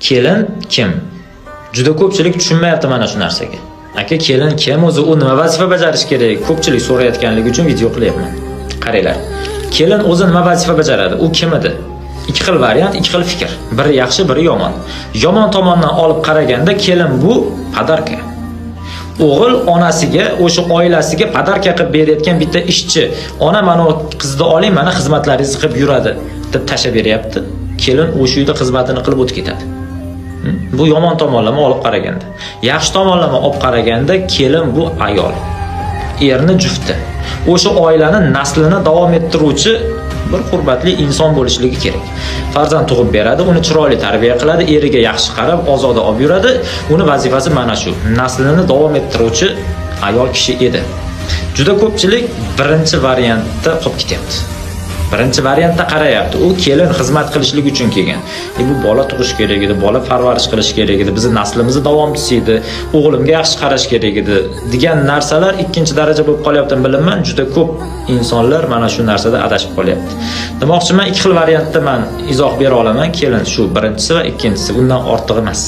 kelin kim? Juda ko'pchilik tushunmayapti mana shu narsaga. Aka, kelin kim o'zi, u nima vazifa bajarish kerak? Ko'pchilik so'rayotganligi uchun video qilyapman. Qaranglar. Kelin o'zi nima vazifa bajaradi? U kim edi? Ikki xil variant, ikki xil fikr. Biri yaxshi, biri yomon. Yomon tomondan olib qaraganda kelin bu podarka. O'g'il onasiga, o'sha oilasiga podarka qilib berayotgan bitta ishchi. Ona mana qizni oling, mana xizmatlaringizni qilib yuradi deb tashlab beryapti. Kelin o'sha uyda xizmatini qilib o'tib ketadi. Bu yomon tomonlama olib qaraganda. Yaxshi tomonlama olib qaraganda kelin bu ayol. Erni jufti. O'sha oilani naslini davom ettiruvchi bir hurmatli inson bo'lishligi kerak. Farzand tug'ib beradi, uni chiroyli tarbiya qiladi, eriga yaxshi qarab, ozoda olib yuradi. Uni vazifasi mana shu. Naslini davom ettiruvchi ayol kishi edi. Juda ko'pchilik birinchi variantda qolib ketyapti. Birinchi variantda qarayapti. U kelin xizmat qilishlik uchun kelgan. Bu bola tug'ish kerak edi, bola parvarish qilish kerak edi, bizning naslimizni davomchisi edi, o'g'limga yaxshi qarash kerak edi degan narsalar ikkinchi daraja bo'lib qolyapti. Bilaman, juda ko'p insonlar mana shu narsada adashib qolyapti. Demoqchiman, ikki xil variantda men izoh bera olaman. Kelin shu birinchisi va ikkinchisi, bundan ortiq emas.